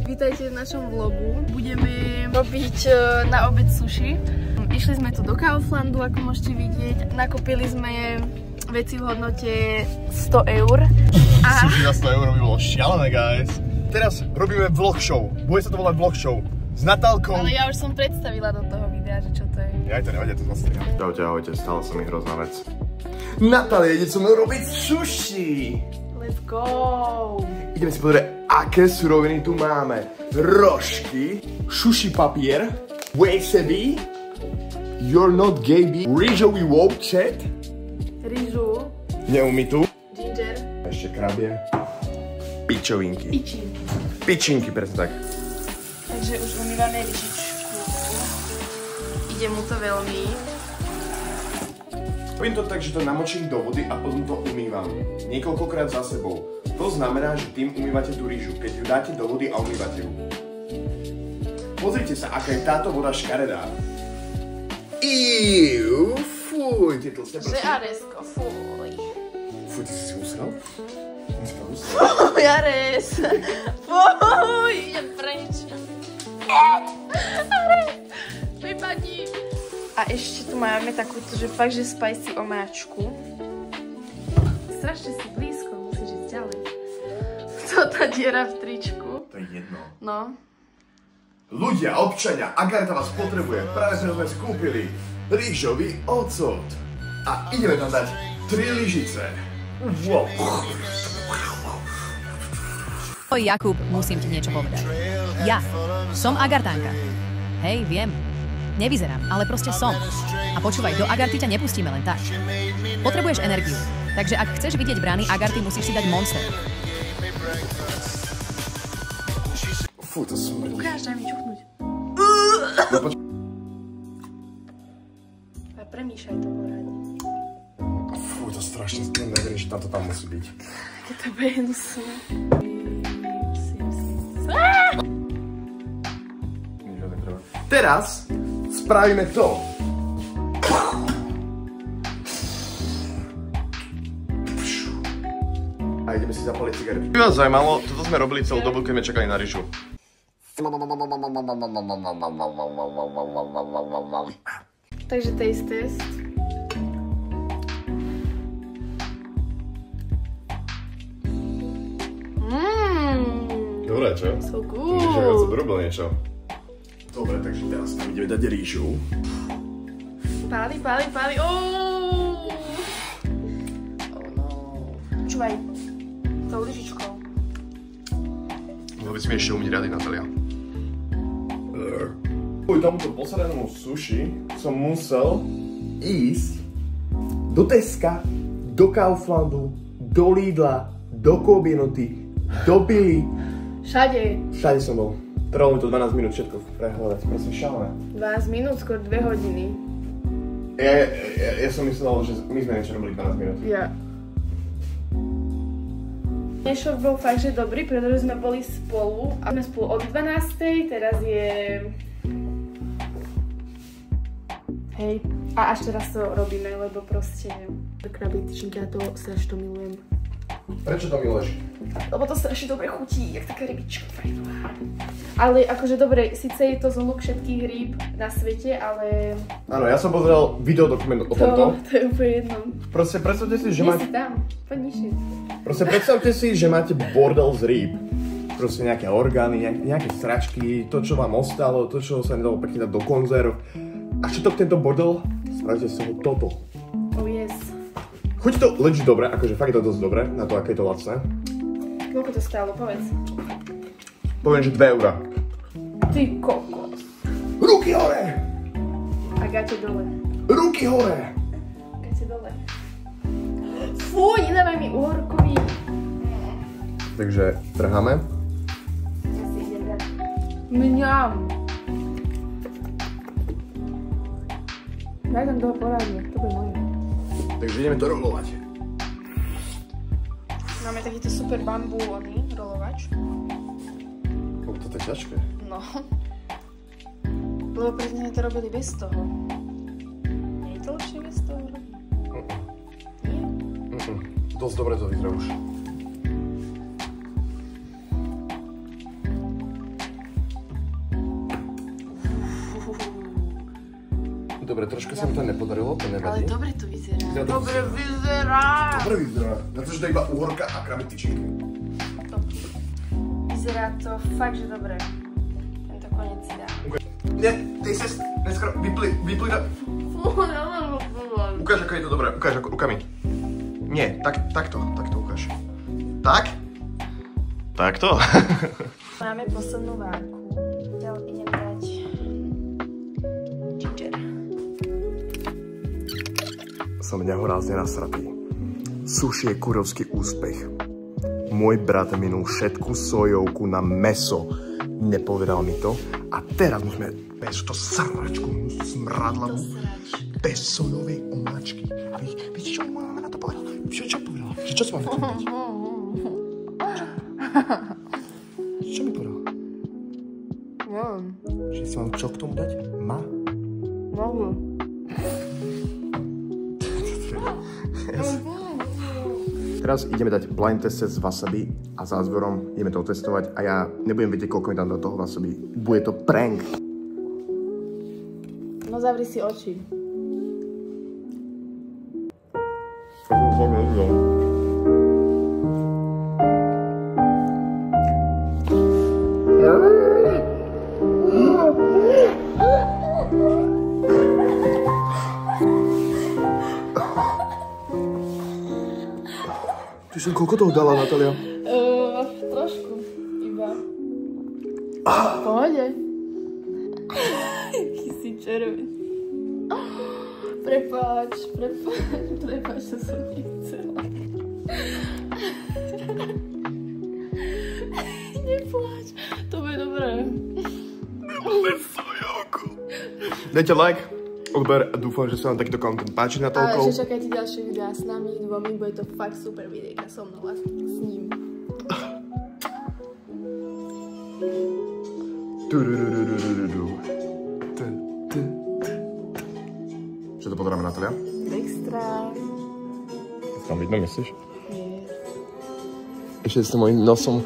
Vítajte v našom vlogu. Budeme robiť na obed sushi. Išli sme tu do Kauflandu, ako môžete vidieť. Nakúpili sme veci v hodnote 100 eur. Sushi za 100 eur by bolo šialené, guys. Teraz robíme vlog show. Bude sa to volať vlog show. S Natálkou. Ale ja už som predstavila do toho videa, že čo to je. Ja to nevadí, to vlastne. Čaute, ahojte, stala sa mi hrozná vec. Natália, ide so mnou robiť sushi. Let's go! Ideme si pozrieť, aké suroviny tu máme. Rožky, sushi papier, wasabi, you're not gay, rýžový wokchet, rýžu, neumytú, ginger, ešte krabie, pičovinky. Pičinky, presne tak. Takže už umývame rýžičku. Ide mu to veľmi. Robím to tak, že to namočím do vody a potom to umývam niekoľkokrát za sebou. To znamená, že tým umývate tú rýžu, keď ju dáte do vody a umývate ju. Pozrite sa, aká je táto voda škaredá. Iu, fuj, ty tlstne prosím. Že Aresko, fuj. Fuj, ty si si usral? Fuj, Ares. Fuj, idem preč. Ares, vypadni. A ešte tu máme takúto, že fakt, že spicy omáčku. Strašne si blízko, musíš ísť ďalej. To tá diera v tričku. To je jedno. No. Ľudia, občania, Agarta vás potrebuje. Práve sme skúpili rýžový ocot. A ideme tam dať 3 lyžice. Wow. Oj, Jakub, musím ti niečo povedať. Ja som Agartánka. Hej, viem. Nevyzerám, ale proste som. A počúvaj, do Agarty ťa nepustíme len tak. Potrebuješ energiu, takže ak chceš vidieť brány Agarty, musíš si dať Monster. Fú, to smrdí. Ukáž, daj mi čuchnúť. A premýšľaj to poradne. Fú, to strašne skvělé, neverím, že táto tam musí byť. Keď to behnu sú. Teraz spravíme to. A ideme si zapaliť cigaretu. By vás zaujímalo, toto sme robili celú dobu, keď sme čakali na rýžu. Takže taste test. Dobre, čo? So good. Ježiš, ja som robil niečo. Dobre, takže teraz tam ideme dať rýžu. Páli, páli, páli. Oh no. Čúvaj. Tou lyžičkou. Mohli by si mi ešte umyť rady, Natália. Kvôli tomuto posradenému sushi som musel ísť do Teska, do Kauflandu, do Lidla, do Kobienoty, do Billy. Všade. Všade som bol. Trvalo mi to 12 minút všetko prehľadať, proste šialené. 12 minút, skôr 2 hodiny. Ja som myslel, že my sme niečo robili 12 minút. Ja. Dnešok bol fakt, že dobrý, pretože sme boli spolu. A sme spolu od 12. Teraz je... Hej. A až teraz to robíme, lebo proste... Krabie tyčinky, ja to strašne milujem. Prečo to miluješ? Lebo to strašne dobre chutí, jak taká rybička. Ale akože dobre, síce je to zhluk všetkých rýb na svete, ale... Áno, ja som pozrel videodokument o tomto. To je úplne jedno. Proste predstavte si, že máte... Nie si tam, poď nižšie. Proste predstavte si, že máte bordel z rýb. Proste nejaké orgány, nejaké sračky, to čo vám ostalo, to čo sa nedalo pekne dať do konzerv. A všetok tento bordel, spravíte z toho toto. Oh yes. Chutí to legit dobre, akože fakt je to dosť dobre, na to aké je to lacné. Koľko to stálo, povedz. Poviem, že 2 eurá. Ty kokos. Ruky hore! A gate dole. Ruky hore! Gate dole. Fuj, nedávaj mi uhorkový. Takže trháme. Ja si idem dať. Mňam. Daj tam toho poradne, to bude moje. Takže ideme to rolovať. Máme takýto super bambú rolovač. To je ťažké. No. Lebo pred sme to robili bez toho. Nie je to lepšie bez toho robiť? Nie? Dosť dobre to vyzerá už. Dobre, troška sa mi to nepodarilo, to nevadí. Ale dobre to vyzerá. Dobre vyzerá. Dobre vyzerá. Na to, že to je iba uhorka a kramy tyčinky. Vyzerá to fakt, že dobre. Tento koniec si dá. Nie, ty ses dneska vypli na... Ukáž, ako je to dobré. Ukáž, ako rukami. Nie, takto ukáž. Tak? Takto? Máme poslednú várku. Idem dať ginger. Som nehorázne nasratý. Sushi je kurovský úspech. Môj brat minul všetku sojovku na mäso. Nepovedal mi to. A teraz musíme bez to sračku smradlavú, bez sojovej omáčky. A viete, čo mi moja mama na to povedala? Čo povedala? Čo si mám na to povedať? Čo mi povedala? Neviem. Že si mám čo k tomu dať? Mohu. Teraz ideme dať blind test z wasabi a zázvorom ideme to otestovať a ja nebudem vedieť, koľko mi dám do toho wasabi. Bude to prank. No zavri si oči. Ty som koľko toho dala, Natália? Trošku, iba. Pohode. Aký si červený. Prepáč, to som nechcela. Nepláč, to bude dobré. Nebude sojovku. Dajte like, odber a dúfam, že sa vám takýto content páči na toľko. A že čakajte ďalšie videá s nami dvomi, bude to fakt super videjka so mnou a s ním. Čo to pozeráme, Natália? Extra. Tam vidno, myslíš? Nie. Ešte s tým mojím nosom.